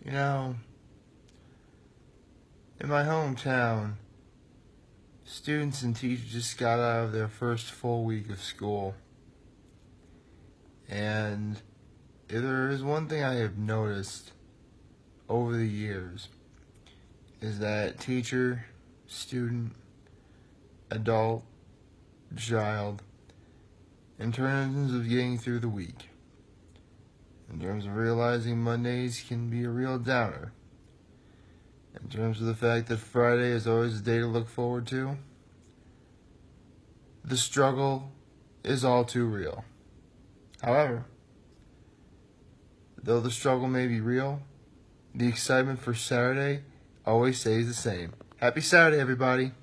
You know, in my hometown, students and teachers just got out of their first full week of school. And if there is one thing I have noticed over the years is that teacher, student, adult, child, in terms of getting through the week, in terms of realizing Mondays can be a real downer, in terms of the fact that Friday is always a day to look forward to, the struggle is all too real. However, though the struggle may be real, the excitement for Saturday always stays the same. Happy Saturday, everybody.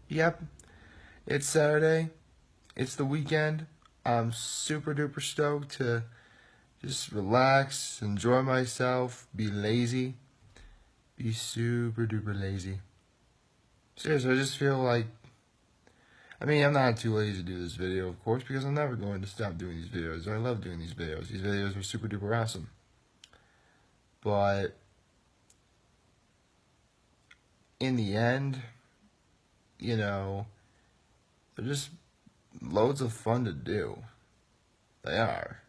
Yep, it's Saturday. It's the weekend. I'm super duper stoked to just relax, enjoy myself, be lazy, be super duper lazy. Seriously, I just feel like, I'm not too lazy to do this video, of course, because I'm never going to stop doing these videos. I love doing these videos. These videos are super duper awesome. But in the end, they're just loads of fun to do. They are.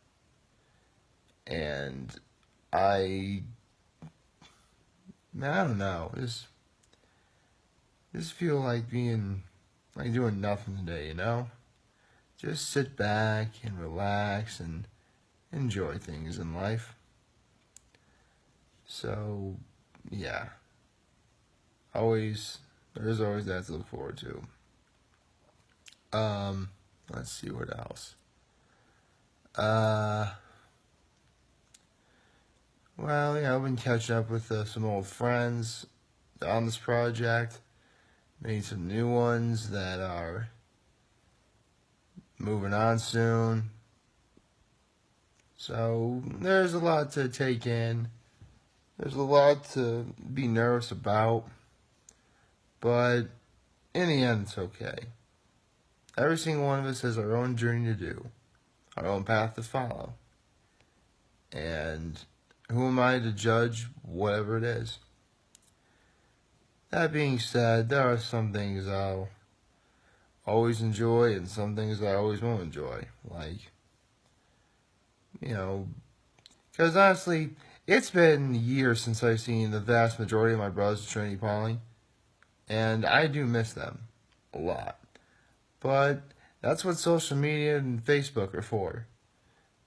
And I don't know. Just feel like doing nothing today, Just sit back and relax and enjoy things in life. So, yeah. There's always that to look forward to. Let's see what else. Well, I've been catching up with some old friends on this project. Made some new ones that are moving on soon. So, there's a lot to take in. There's a lot to be nervous about. But, in the end, it's okay. Every single one of us has our own journey to do. Our own path to follow. And who am I to judge whatever it is? That being said, there are some things I'll always enjoy and some things I always won't enjoy. Because honestly, it's been years since I've seen the vast majority of my brothers at Trinity Poly, and I do miss them a lot. But that's what social media and Facebook are for.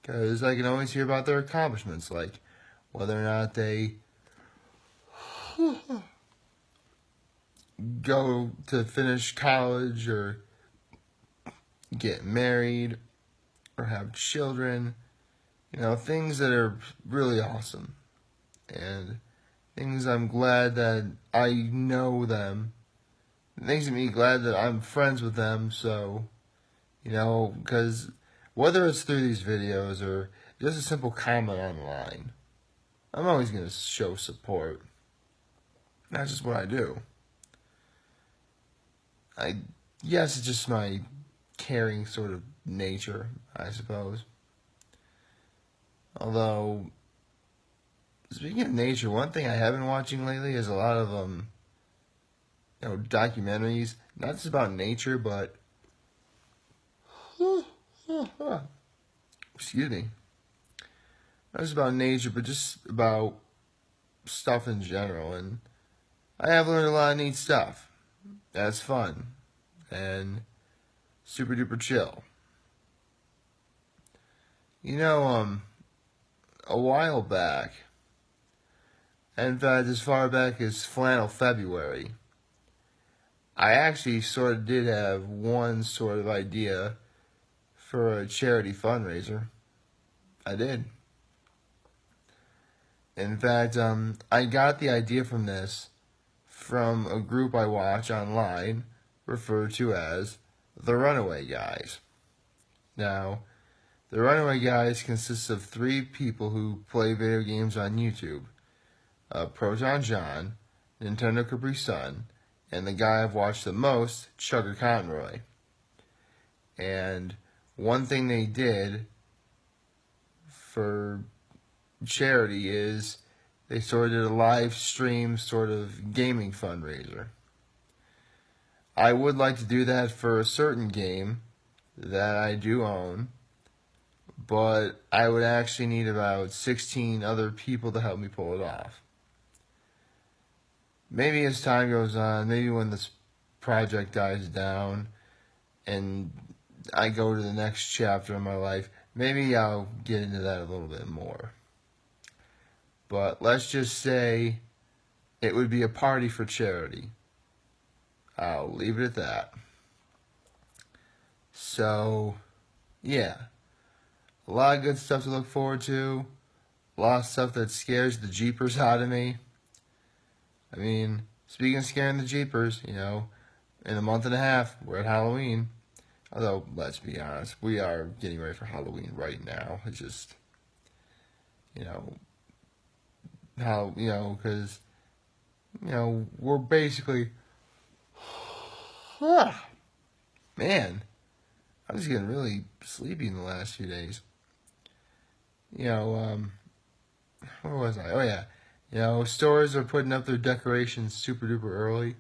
Because I can always hear about their accomplishments, like whether or not they go to finish college or get married or have children. Things that are really awesome. And things I'm glad that I know them. Things that make me glad that I'm friends with them. So, because whether it's through these videos or just a simple comment online, I'm always going to show support. That's just what I do. Yes, it's just my caring sort of nature, I suppose. Although, speaking of nature, one thing I have been watching lately is a lot of documentaries, not just about nature, but excuse me, not just about nature, but just about stuff in general. And I have learned a lot of neat stuff. That's fun and super duper chill. A while back, in fact, as far back as Flannel February, I actually sort of did have one sort of idea for a charity fundraiser. I did. In fact, I got the idea from from a group I watch online referred to as the Runaway Guys. Now, the Runaway Guys consists of 3 people who play video games on YouTube. Proton John, Nintendo Capri Sun, and the guy I've watched the most, Chugger Conroy. And one thing they did for charity is they sort of did a live stream sort of gaming fundraiser. I would like to do that for a certain game that I do own, but I would actually need about 16 other people to help me pull it off. Maybe as time goes on, maybe when this project dies down and I go to the next chapter of my life, maybe I'll get into that a little bit more. But let's just say it would be a party for charity. I'll leave it at that. So, yeah. A lot of good stuff to look forward to. A lot of stuff that scares the jeepers out of me. I mean, speaking of scaring the jeepers, in a month and a half, we're at Halloween. Although, let's be honest, we are getting ready for Halloween right now. It's just, because, we're basically, man, I was getting really sleepy in the last few days. Where was I? Oh, yeah. Stores are putting up their decorations super duper early.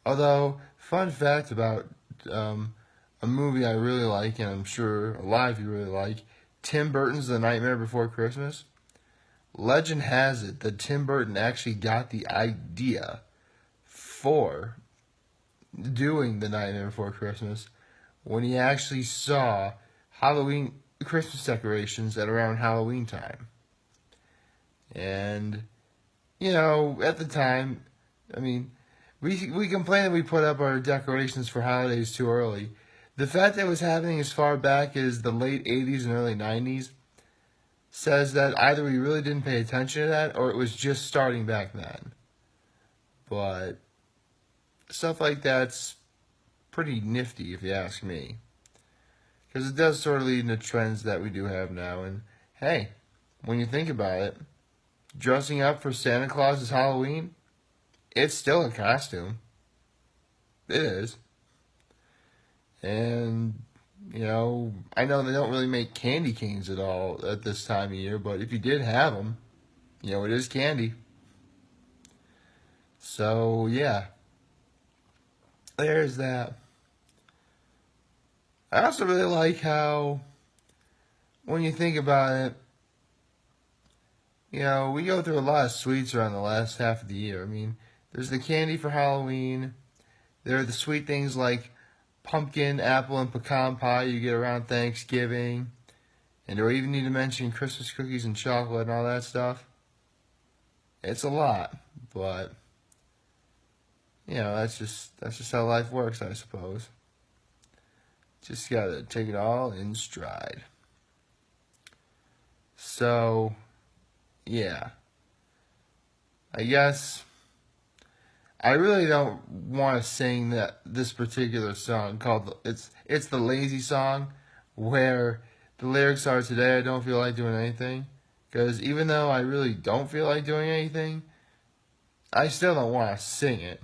Although, fun fact about a movie I really like, and I'm sure a lot of you really like, Tim Burton's The Nightmare Before Christmas. Legend has it that Tim Burton actually got the idea for doing The Nightmare Before Christmas when he actually saw Halloween Christmas decorations at around Halloween time. And, at the time, I mean, we complain that we put up our decorations for holidays too early. The fact that it was happening as far back as the late 80s and early 90s says that either we really didn't pay attention to that or it was just starting back then. But stuff like that's pretty nifty if you ask me. Because it does sort of lead into trends that we do have now. And hey, when you think about it, dressing up for Santa Claus's Halloween, it's still a costume. It is. And, I know they don't really make candy canes at all at this time of year, but if you did have them, it is candy. So, yeah. There's that. I also really like how, when you think about it, we go through a lot of sweets around the last half of the year. I mean, there's the candy for Halloween. There are the sweet things like pumpkin, apple, and pecan pie you get around Thanksgiving. And do I even need to mention Christmas cookies and chocolate and all that stuff? It's a lot, but that's just how life works, I suppose. Just gotta take it all in stride. So, yeah. I guess I really don't want to sing this particular song called it's the lazy song, where the lyrics are today I don't feel like doing anything. Because even though I really don't feel like doing anything, I still don't want to sing it.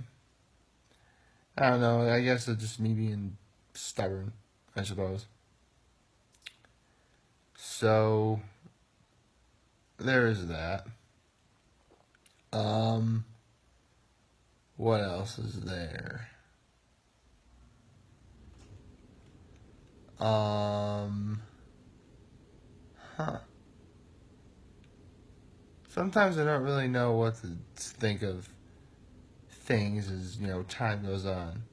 I don't know, I guess it's just me being stubborn, I suppose. So, there is that. What else is there? Sometimes I don't really know what to think of things as, time goes on.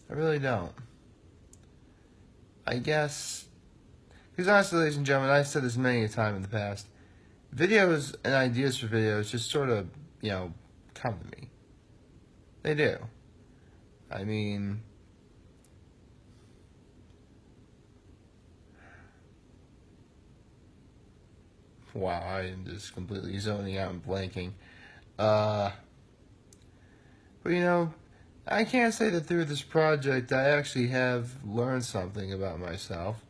I really don't. I guess, because honestly, ladies and gentlemen, I've said this many a time in the past, videos and ideas for videos just sort of, come to me. They do. I mean, wow, I am just completely zoning out and blanking. But I can't say that through this project I actually have learned something about myself.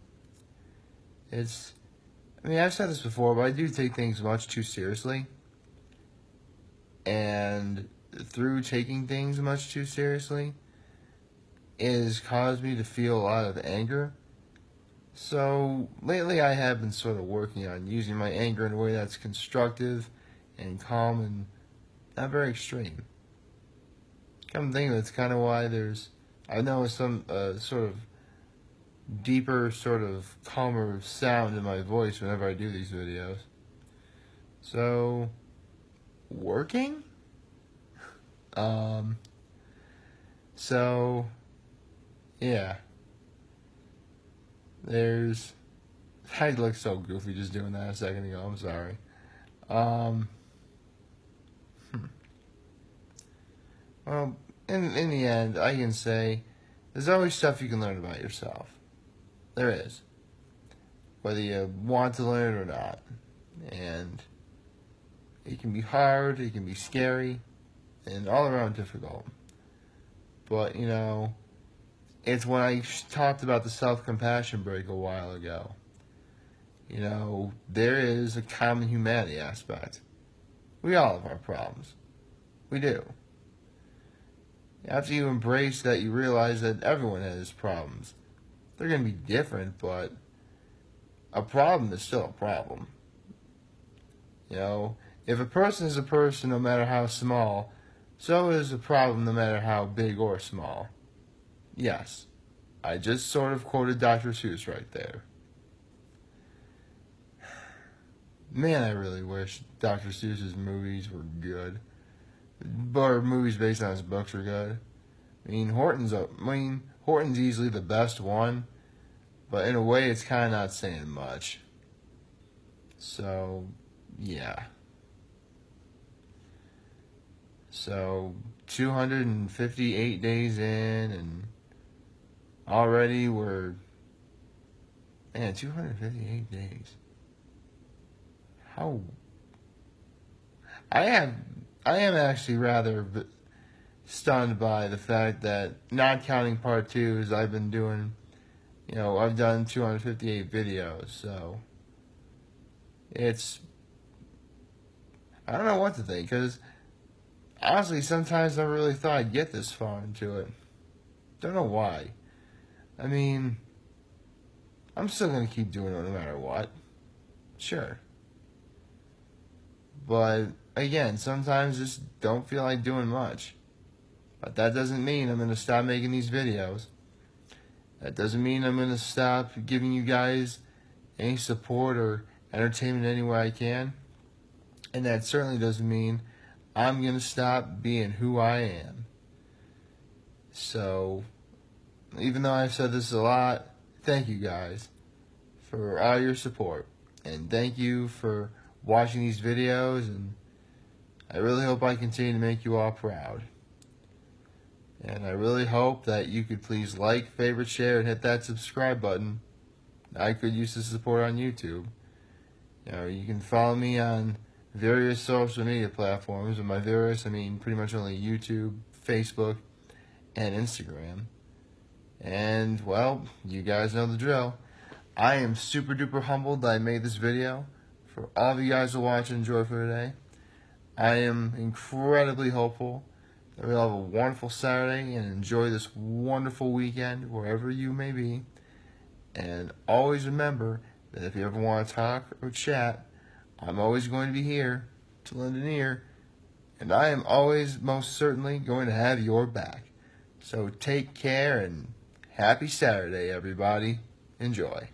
I've said this before, but I do take things much too seriously. And through taking things much too seriously, it has caused me to feel a lot of anger. So lately I have been sort of working on using my anger in a way that's constructive and calm and not very extreme. Come to think of it, it's kind of why I know some sort of deeper, sort of calmer sound in my voice whenever I do these videos. So, working? So, yeah. I look so goofy just doing that a second ago, I'm sorry. Well, in the end, I can say there's always stuff you can learn about yourself. There is. Whether you want to learn it or not. And it can be hard, it can be scary, and all around difficult. But, it's when I talked about the self-compassion break a while ago. There is a common humanity aspect. We all have our problems. We do. After you embrace that, you realize that everyone has problems. They're going to be different, but a problem is still a problem. If a person is a person, no matter how small, so is a problem no matter how big or small. Yes, I just sort of quoted Dr. Seuss right there. Man, I really wish Dr. Seuss's movies were good. Or movies based on his books are good. Horton's easily the best one, but in a way it's kind of not saying much. So, yeah. So, 258 days in, and already we're... Man, 258 days. How... I am actually rather stunned by the fact that, not counting part 2, as I've been doing, I've done 258 videos, so I don't know what to think, because honestly, sometimes I never really thought I'd get this far into it. Don't know why. I'm still going to keep doing it no matter what. Sure. But, again, sometimes just don't feel like doing much. But that doesn't mean I'm going to stop making these videos. That doesn't mean I'm going to stop giving you guys any support or entertainment any way I can. And that certainly doesn't mean I'm going to stop being who I am. So, even though I've said this a lot, thank you guys for all your support. And thank you for watching these videos. And I really hope I continue to make you all proud. And I really hope that you could please like, favorite, share, and hit that subscribe button. I could use the support on YouTube. You can follow me on various social media platforms. And by various, I mean pretty much only YouTube, Facebook, and Instagram. And, well, you guys know the drill. I am super duper humbled that I made this video for all of you guys to watch and enjoy for today. I am incredibly hopeful that we'll have a wonderful Saturday and enjoy this wonderful weekend wherever you may be. And always remember that if you ever want to talk or chat, I'm always going to be here to lend an ear. And I am always most certainly going to have your back. So take care and happy Saturday, everybody. Enjoy.